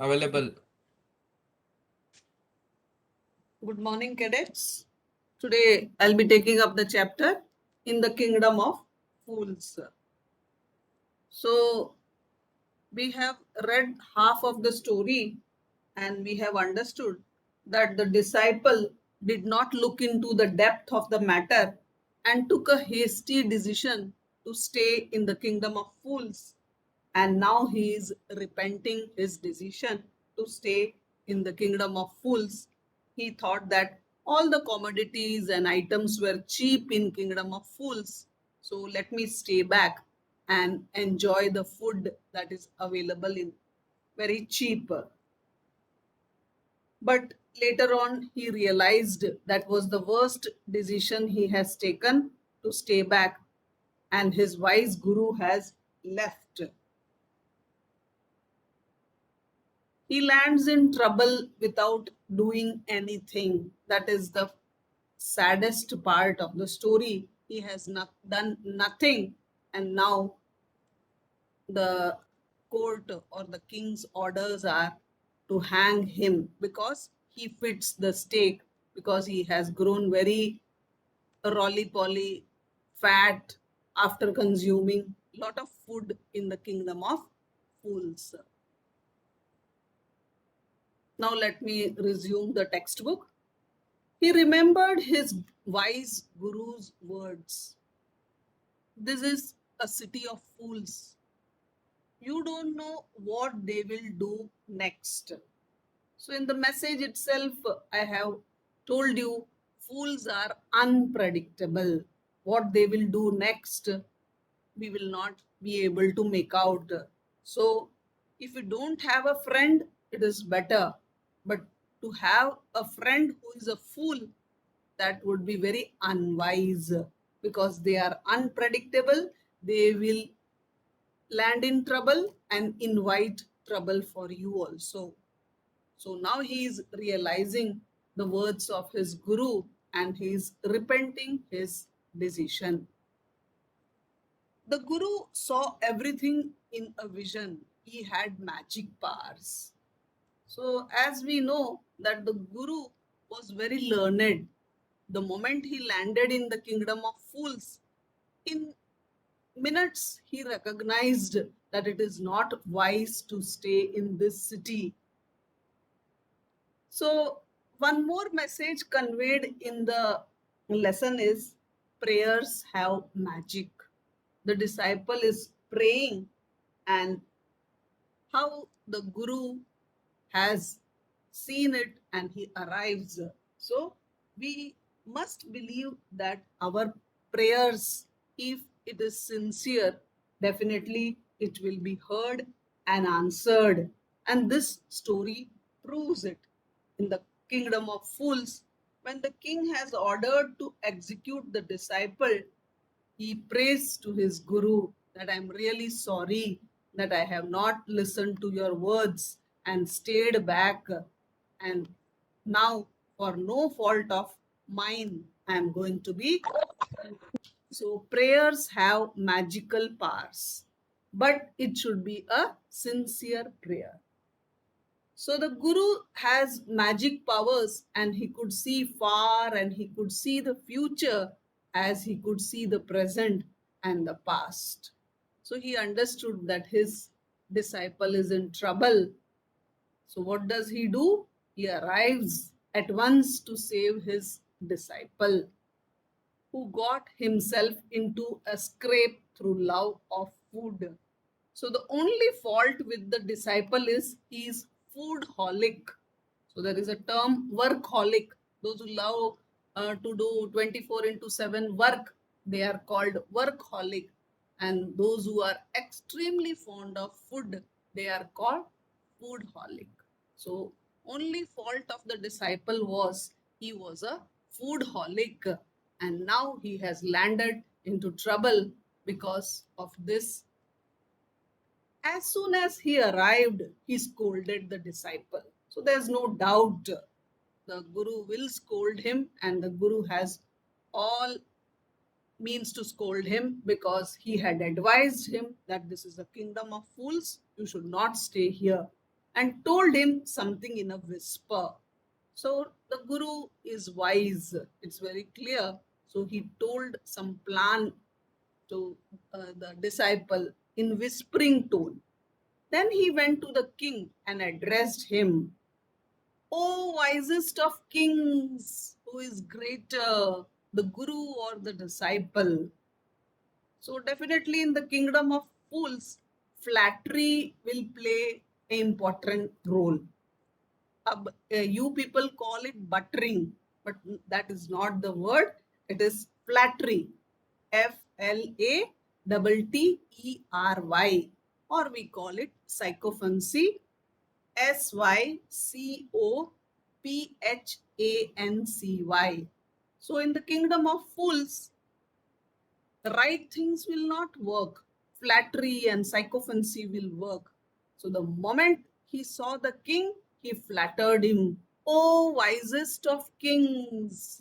available. Good morning, cadets. Today I'll be taking up the chapter in the kingdom of fools. So we have read half of the story and we have understood that the disciple did not look into the depth of the matter and took a hasty decision to stay in the kingdom of fools. And now he is repenting his decision to stay in the kingdom of fools. He thought that all the commodities and items were cheap in kingdom of fools. So let me stay back and enjoy the food that is available in very cheap. But later on, he realized that was the worst decision he has taken to stay back, and his wise guru has left. He lands in trouble without doing anything. That is the saddest part of the story. He has not done nothing, and now the court or the king's orders are to hang him because he fits the stake, because he has grown very roly poly fat after consuming lot of food in the kingdom of fools. Now let me resume the textbook. He remembered his wise guru's words. This is a city of fools. You don't know what they will do next. So, in the message itself, I have told you fools are unpredictable. What they will do next, we will not be able to make out. So, if you don't have a friend, it is better. But to have a friend who is a fool, that would be very unwise because they are unpredictable. They will land in trouble and invite trouble for you also. So now he is realizing the words of his guru and he is repenting his decision. The guru saw everything in a vision. He had magic powers. So as we know that the guru was very learned. The moment he landed in the kingdom of fools, in minutes he recognized that it is not wise to stay in this city. So, one more message conveyed in the lesson is prayers have magic. The disciple is praying, and how the guru has seen it and he arrives. So, we must believe that our prayers, if it is sincere, definitely it will be heard and answered. And this story proves it. In the kingdom of fools, when the king has ordered to execute the disciple, he prays to his guru that I'm really sorry that I have not listened to your words and stayed back. And now, for no fault of mine, I am going to be. So, prayers have magical powers, but it should be a sincere prayer. So the guru has magic powers and he could see far and he could see the future as he could see the present and the past. So he understood that his disciple is in trouble. So what does he do? He arrives at once to save his disciple who got himself into a scrape through love of food. So the only fault with the disciple is he is foodholic. So there is a term workaholic. Those who love to do 24 into 7 work, they are called workaholic. And those who are extremely fond of food, they are called foodholic. So only fault of the disciple was he was a foodholic and now he has landed into trouble because of this. As soon as he arrived, he scolded the disciple. So there's no doubt the guru will scold him, and the guru has all means to scold him because he had advised him that this is a kingdom of fools, you should not stay here. and told him something in a whisper. So the guru is wise, it's very clear. So he told some plan to the disciple in whispering tone. Then he went to the king and addressed him. O wisest of kings, who is greater, the guru or the disciple? So, definitely in the kingdom of fools, flattery will play an important role. You people call it buttering, but that is not the word. It is flattery. Flattery, or we call it sycophancy. Sycophancy. So, in the kingdom of fools, the right things will not work. Flattery and sycophancy will work. So the moment he saw the king, he flattered him. Oh, wisest of kings.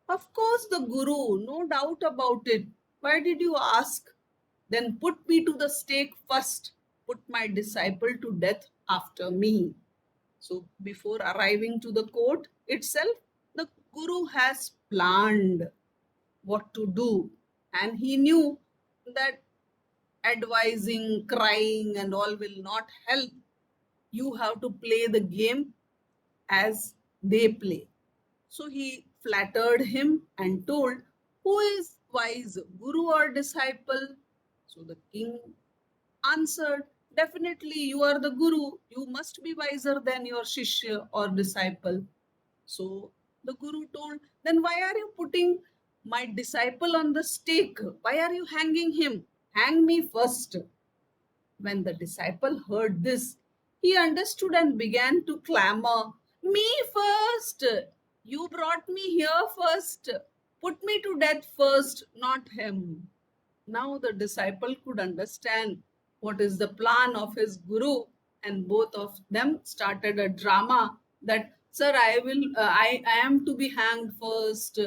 Of course, the guru, no doubt about it. Why did you ask? Then put me to the stake first. Put my disciple to death after me. So before arriving to the court itself, the guru has planned what to do. And he knew that advising, crying, and all will not help. You have to play the game as they play. So he flattered him and told, who is wise, guru or disciple? So the king answered, definitely you are the guru. You must be wiser than your shishya or disciple. So the guru told, then why are you putting my disciple on the stake? Why are you hanging him? Hang me first. When the disciple heard this, he understood and began to clamor, me first! You brought me here first. Put me to death first, not him. Now the disciple could understand what is the plan of his guru, and both of them started a drama that, sir, I am to be hanged first.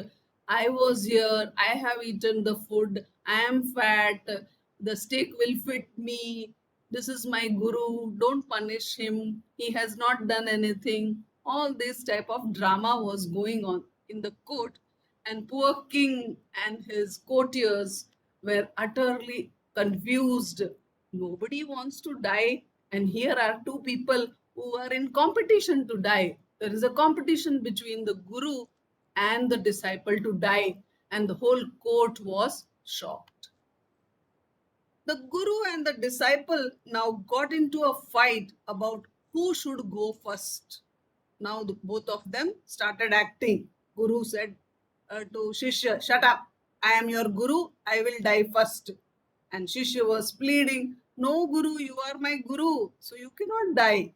I was here, I have eaten the food, I am fat, the stake will fit me. This is my guru, don't punish him. He has not done anything. All this type of drama was going on in the court, and poor king and his courtiers were utterly confused. Nobody wants to die, and here are two people who are in competition to die. There is a competition between the guru and the disciple to die, and the whole court was shocked. The guru and the disciple now got into a fight about who should go first. Now both of them started acting. Guru said to Shishya, shut up. I am your guru. I will die first. And Shishya was pleading, no, Guru, you are my guru. So you cannot die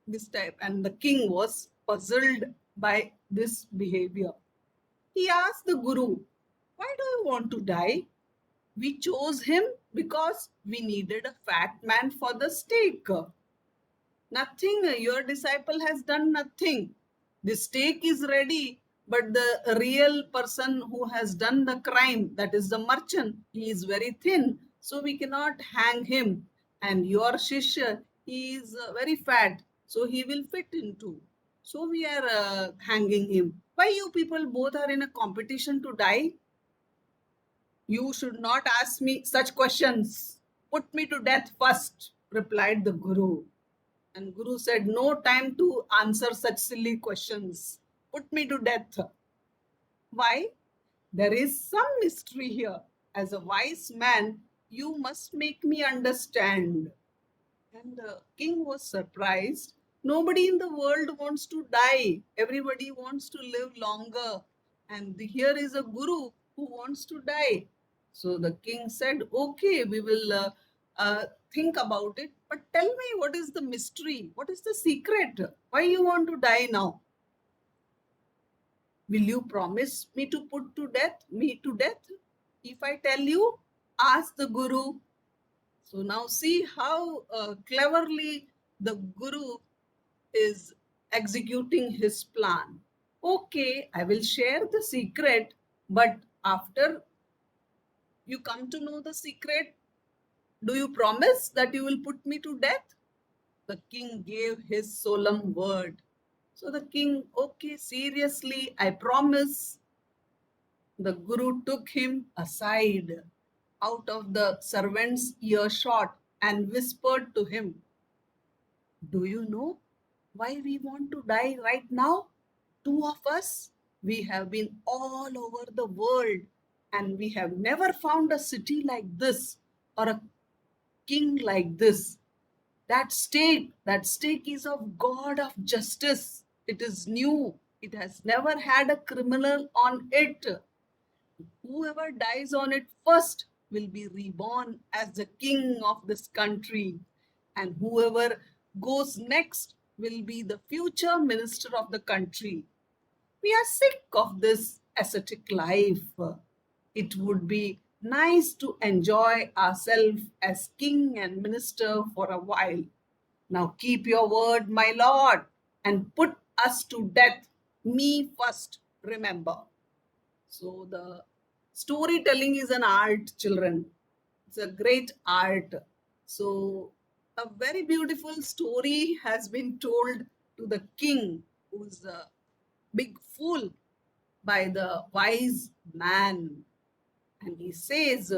this time. And the king was puzzled by this behavior. He asked the guru, why do you want to die? We chose him because we needed a fat man for the stake. Nothing, your disciple has done nothing. The stake is ready, but the real person who has done the crime, that is the merchant, he is very thin, so we cannot hang him. And your shishya, he is very fat, so he will fit into. So we are hanging him. Why you people both are in a competition to die? You should not ask me such questions. Put me to death first, replied the Guru. And Guru said, no time to answer such silly questions. Put me to death. Why? There is some mystery here. As a wise man, you must make me understand. And the king was surprised. Nobody in the world wants to die. Everybody wants to live longer. And here is a guru who wants to die. So the king said, okay, we will think about it. But tell me, what is the mystery? What is the secret? Why you want to die now? Will you promise me to put to death, me to death? If I tell you, ask the guru. So now see how cleverly the guru is executing his plan. Okay, I will share the secret, but after you come to know the secret, do you promise that you will put me to death? The king gave his solemn word. So the king, okay, seriously, I promise. The Guru took him aside out of the servant's earshot and whispered to him, do you know why we want to die right now? Two of us, we have been all over the world and we have never found a city like this or a king like this. That stake is of God of justice. It is new. It has never had a criminal on it. Whoever dies on it first will be reborn as the king of this country, and whoever goes next will be the future minister of the country. We are sick of this ascetic life. It would be nice to enjoy ourselves as king and minister for a while. Now keep your word, my lord, and put us to death. Me first, remember. So the storytelling is an art, children. It's a great art. So a very beautiful story has been told to the king, who's a big fool, by the wise man. And he says,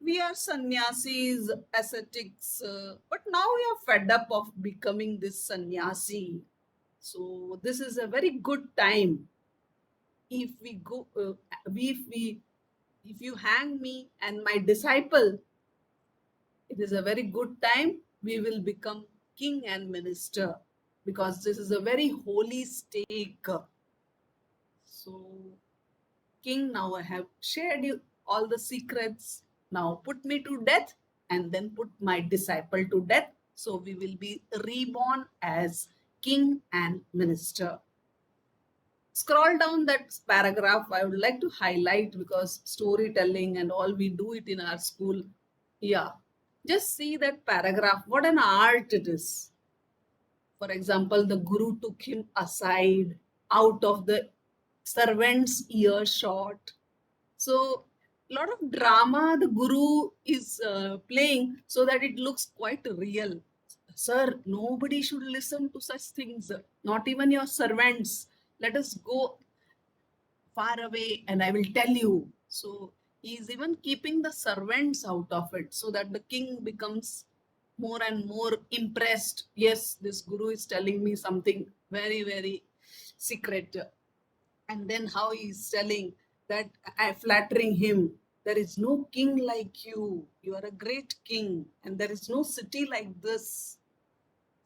we are sannyasis, ascetics, but now we are fed up of becoming this sannyasi. So this is a very good time. If we go, if you hang me and my disciple, it is a very good time. We will become king and minister because this is a very holy stake. So, king, now I have shared you all the secrets. Now put me to death and then put my disciple to death. So we will be reborn as king and minister. Scroll down that paragraph. I would like to highlight because storytelling and all, we do it in our school. Yeah, just see that paragraph. What an art it is. For example, the Guru took him aside out of the servant's earshot. So, a lot of drama the Guru is playing so that it looks quite real. Sir, nobody should listen to such things, not even your servants. Let us go far away and I will tell you. So he is even keeping the servants out of it so that the king becomes more and more impressed. Yes, this guru is telling me something very, very secret. And then how he is telling that I flattering him. There is no king like you. You are a great king, and there is no city like this.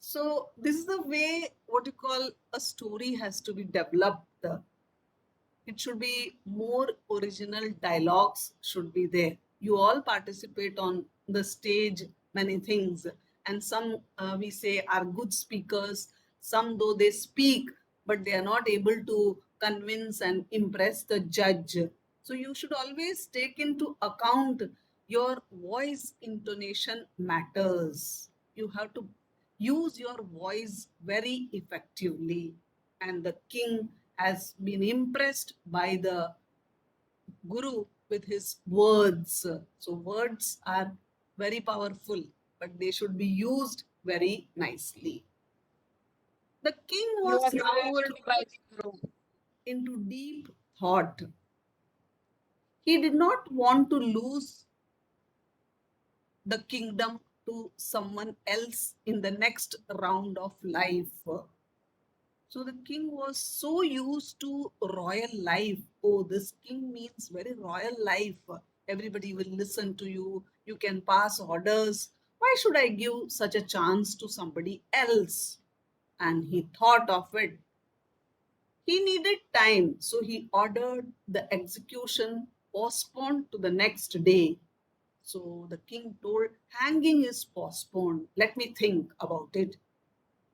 So this is the way what you call a story has to be developed. It should be more original dialogues should be there. You all participate on the stage many things, and some we say are good speakers. Some though they speak but they are not able to convince and impress the judge. So you should always take into account your voice intonation matters. You have to use your voice very effectively, and the king has been impressed by the guru with his words. So words are very powerful, but they should be used very nicely. The king You was are wrapped told by the Guru. into deep thought. He did not want to lose the kingdom to someone else in the next round of life. So the king was so used to royal life. Oh, this king means very royal life. Everybody will listen to you. You can pass orders. Why should I give such a chance to somebody else? And he thought of it. He needed time, so he ordered the execution postponed to the next day. So the king told, hanging is postponed. Let me think about it.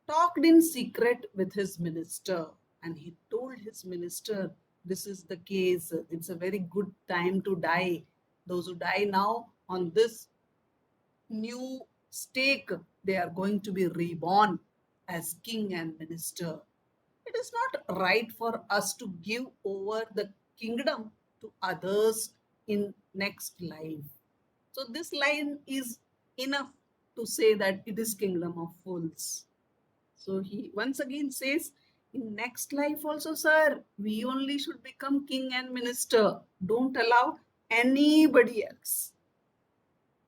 Talked in secret with his minister, and he told his minister, this is the case, it's a very good time to die. Those who die now on this new stake, they are going to be reborn as king and minister. It is not right for us to give over the kingdom to others in next life. So this line is enough. to say that it is kingdom of fools. So he once again says, in next life also, sir, we only should become king and minister. Don't allow anybody else.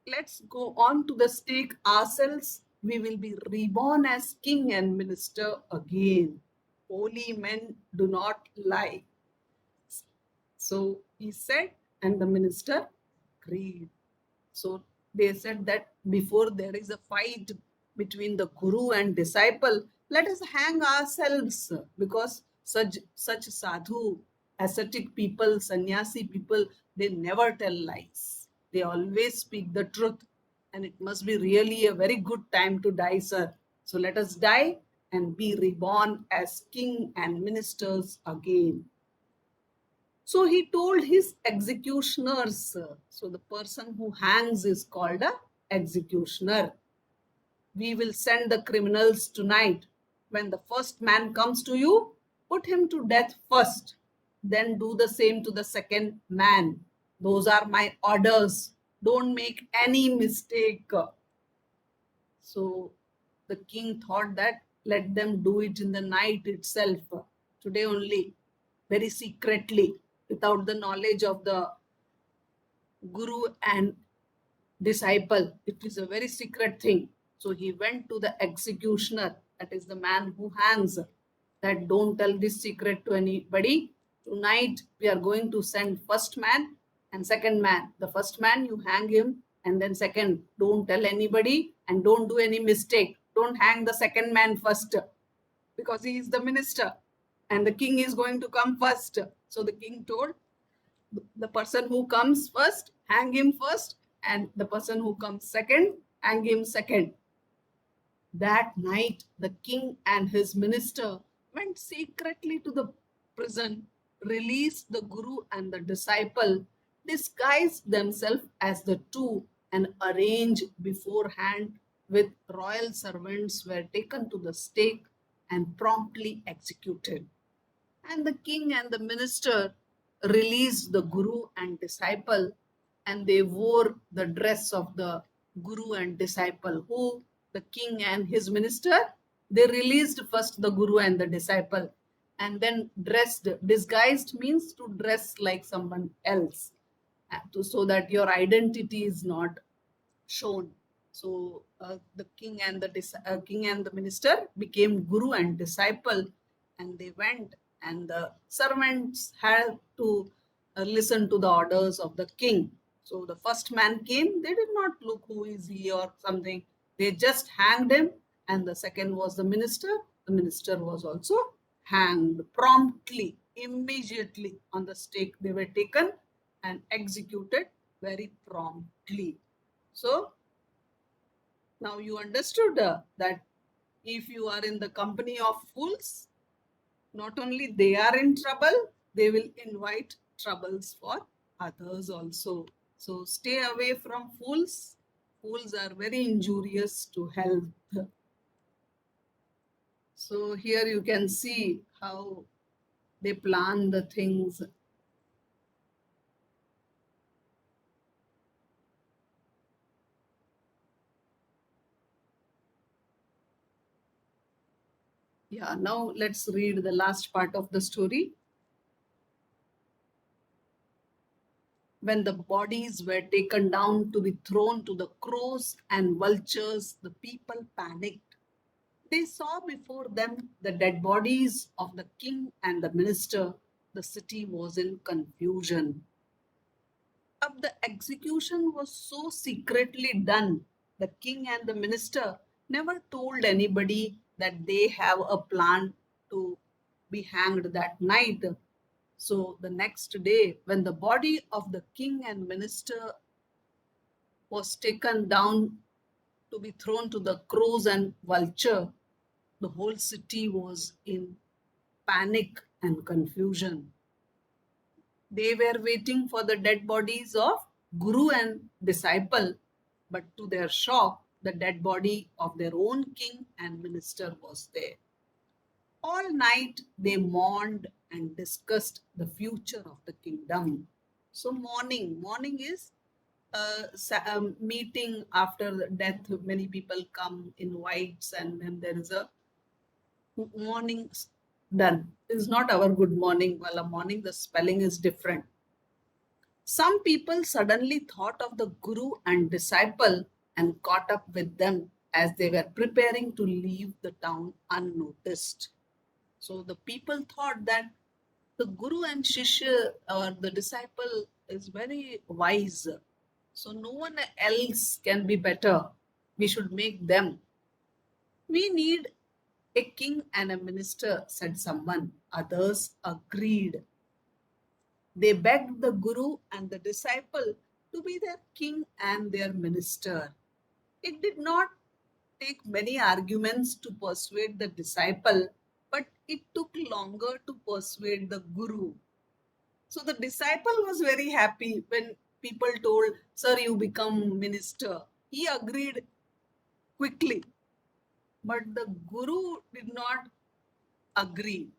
Let's go on to the stake ourselves. We will be reborn as king and minister again. Holy men do not lie. So he said, and the minister agreed. So they said that before there is a fight between the guru and disciple, let us hang ourselves, because such sadhu, ascetic people, sannyasi people, they never tell lies. They always speak the truth. And it must be really a very good time to die, sir. So let us die and be reborn as king and ministers again. So he told his executioners. So the person who hangs is called a executioner. We will send the criminals tonight. When the first man comes to you, put him to death first. Then do the same to the second man. Those are my orders. Don't make any mistake. So the king thought that let them do it in the night itself, today only, very secretly, without the knowledge of the guru and disciple. It is a very secret thing. So he went to the executioner, that is the man who hangs, that don't tell this secret to anybody. Tonight we are going to send first man and second man. The first man you hang him, and then second, don't tell anybody and don't do any mistake. Don't hang the second man first, because he is the minister and the king is going to come first. So the king told, the person who comes first, hang him first, and the person who comes second, hang him second. That night, the king and his minister went secretly to the prison, released the guru and the disciple, disguised themselves as the two, and arranged beforehand with royal servants were taken to the stake and promptly executed. And the king and the minister released the guru and disciple, and they wore the dress of the guru and disciple. Who? The king and his minister. They released first the guru and the disciple, and then dressed. Disguised means to dress like someone else, so that your identity is not shown. So the king and the minister became guru and disciple, and they went, and the servants had to listen to the orders of the king. So the first man came, they did not look who is he or something. They just hanged him, and the second was the minister. The minister was also hanged promptly, immediately on the stake. They were taken and executed very promptly. So now you understood that if you are in the company of fools, not only they are in trouble, they will invite troubles for others also. So stay away from fools. Fools are very injurious to health. So here you can see how they plan the things. Yeah, now let's read the last part of the story. When the bodies were taken down to be thrown to the crows and vultures, the people panicked. They saw before them the dead bodies of the king and the minister. The city was in confusion. But the execution was so secretly done. The king and the minister never told anybody that they have a plan to be hanged that night. So the next day, when the body of the king and minister was taken down to be thrown to the crows and vulture, the whole city was in panic and confusion. They were waiting for the dead bodies of guru and disciple, but to their shock, the dead body of their own king and minister was there. All night they mourned and discussed the future of the kingdom. So morning is meeting after the death. Many people come in whites, and then there is a morning done. It's not our good morning. Well, a morning, the spelling is different. Some people suddenly thought of the guru and disciple and caught up with them as they were preparing to leave the town unnoticed. So the people thought that the guru and shishya or the disciple is very wise. So no one else can be better. We should make them. We need a king and a minister, said someone. Others agreed. They begged the guru and the disciple to be their king and their minister. It did not take many arguments to persuade the disciple, but it took longer to persuade the guru. So the disciple was very happy when people told, Sir, you become minister. He agreed quickly, but the guru did not agree.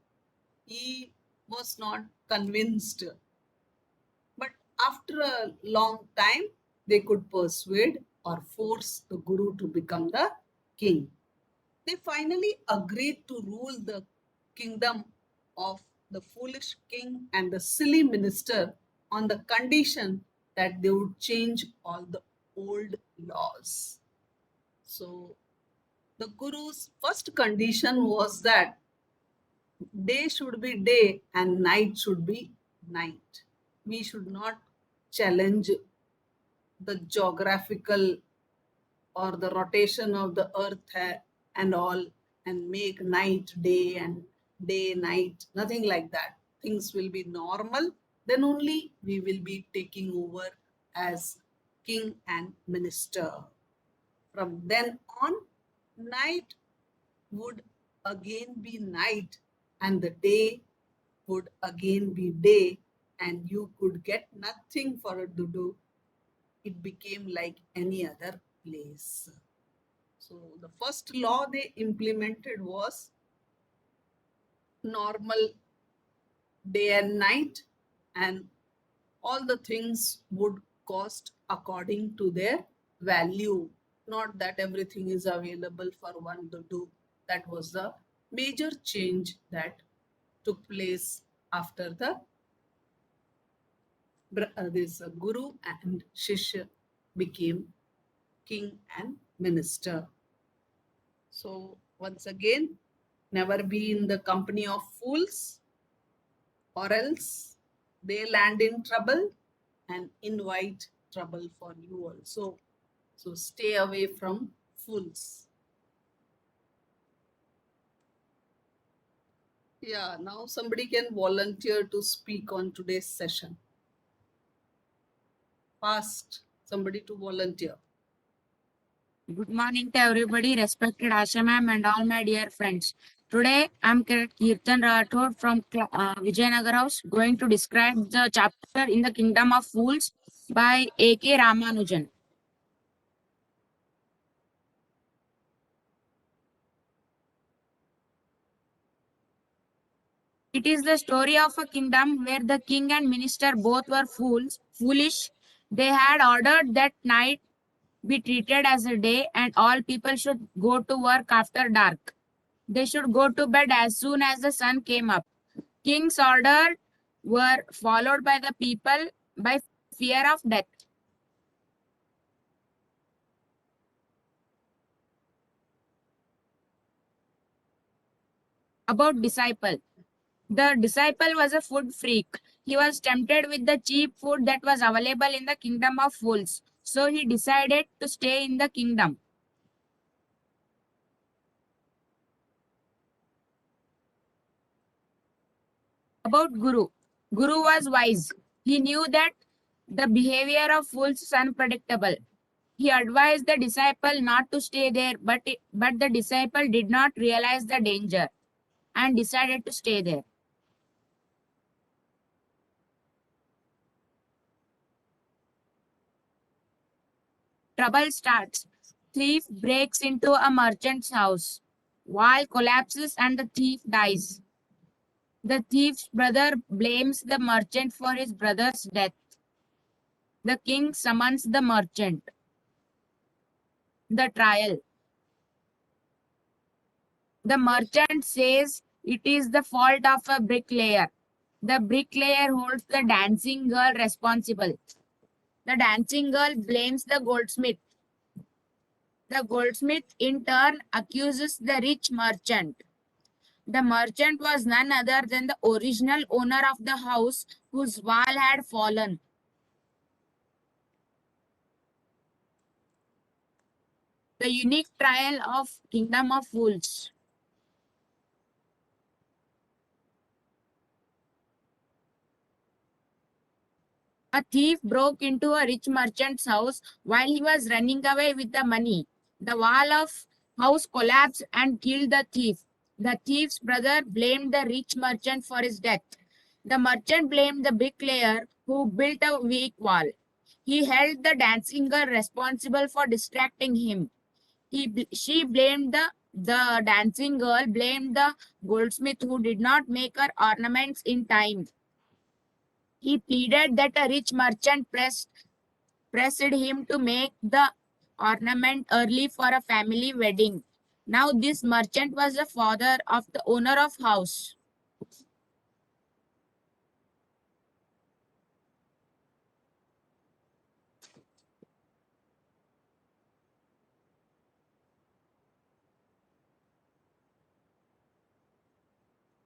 He was not convinced. But after a long time, they could persuade or force the guru to become the king. They finally agreed to rule the kingdom of the foolish king and the silly minister on the condition that they would change all the old laws. So, the guru's first condition was that day should be day and night should be night. We should not challenge the geographical or the rotation of the earth and all, and make night day and day night, nothing like that. Things will be normal, then only we will be taking over as king and minister. From then on, night would again be night and the day would again be day, and you could get nothing for it to do. It became like any other place. So the first law they implemented was normal day and night, and all the things would cost according to their value. Not that everything is available for one to do. That was the major change that took place after the this guru and shishya became king and minister. So once again, never be in the company of fools, or else they land in trouble and invite trouble for you also. So stay away from fools. Yeah, now somebody can volunteer to speak on today's session. Fast, somebody to volunteer. Good morning to everybody, respected Asha ma'am and all my dear friends. Today, I'm Kirtan Rathod from Vijayanagar House, going to describe the chapter in the Kingdom of Fools by A.K. Ramanujan. It is the story of a kingdom where the king and minister both were foolish. They had ordered that night be treated as a day and all people should go to work after dark. They should go to bed as soon as the sun came up. King's orders were followed by the people by fear of death. About disciple. The disciple was a food freak. He was tempted with the cheap food that was available in the kingdom of fools. So he decided to stay in the kingdom. About Guru. Guru was wise. He knew that the behavior of fools is unpredictable. He advised the disciple not to stay there, but the disciple did not realize the danger and decided to stay there. Trouble starts. Thief breaks into a merchant's house. Wall collapses and the thief dies. The thief's brother blames the merchant for his brother's death. The king summons the merchant. The trial. The merchant says it is the fault of a bricklayer. The bricklayer holds the dancing girl responsible. The dancing girl blames the goldsmith. The goldsmith in turn accuses the rich merchant. The merchant was none other than the original owner of the house whose wall had fallen. The unique trial of Kingdom of Fools. A thief broke into a rich merchant's house while he was running away with the money. The wall of house collapsed and killed the thief. The thief's brother blamed the rich merchant for his death. The merchant blamed the bricklayer who built a weak wall. He held the dancing girl responsible for distracting him. She blamed the dancing girl blamed the goldsmith who did not make her ornaments in time. He pleaded that a rich merchant pressed him to make the ornament early for a family wedding. Now this merchant was the father of the owner of house.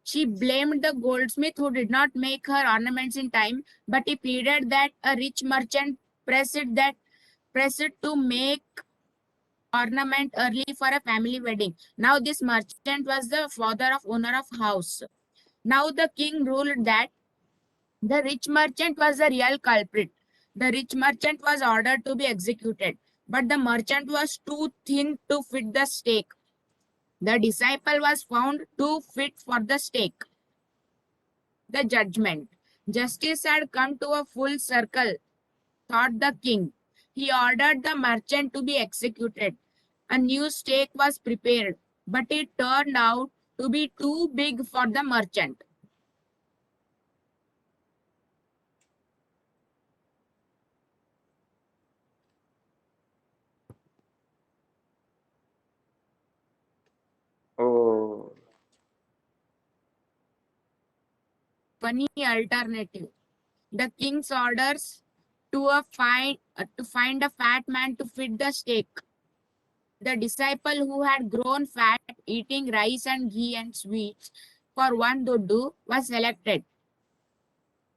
She blamed the goldsmith who did not make her ornaments in time, but he pleaded that a rich merchant pressed to make ornament early for a family wedding. Now this merchant was the father of owner of house. Now the king ruled that the rich merchant was the real culprit. The rich merchant was ordered to be executed, but the merchant was too thin to fit the stake. The disciple was found too fit for the stake. The judgment. Justice had come to a full circle, thought the king. He ordered the merchant to be executed. A new stake was prepared, but it turned out to be too big for the merchant. Oh, Funny alternative. The king's orders to find a fat man to fit the stake. The disciple who had grown fat eating rice and ghee and sweets for one doddu was selected.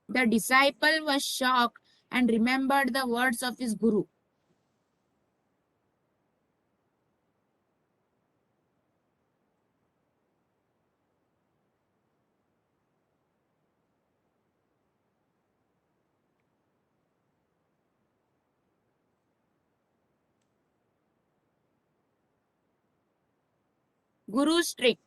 The disciple was shocked and remembered the words of his guru. Guru's trick.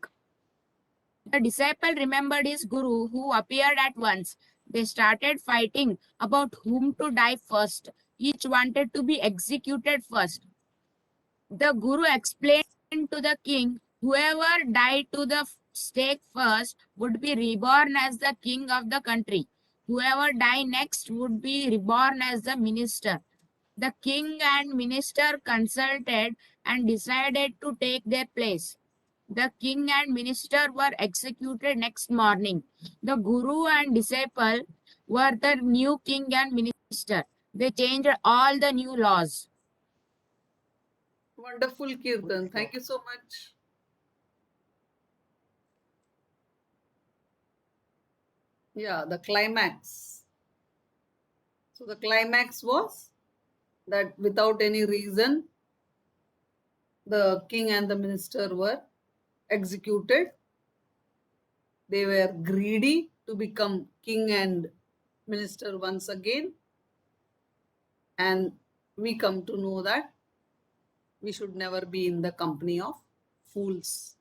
The disciple remembered his guru, who appeared at once. They started fighting about whom to die first. Each wanted to be executed first. The guru explained to the king, whoever died to the stake first would be reborn as the king of the country. Whoever died next would be reborn as the minister. The king and minister consulted and decided to take their place. The king and minister were executed next morning. The guru and disciple were the new king and minister. They changed all the new laws. Wonderful, Kirtan. Thank you so much. Yeah, the climax. So the climax was that without any reason, the king and the minister were executed. They were greedy to become king and minister once again. And we come to know that we should never be in the company of fools.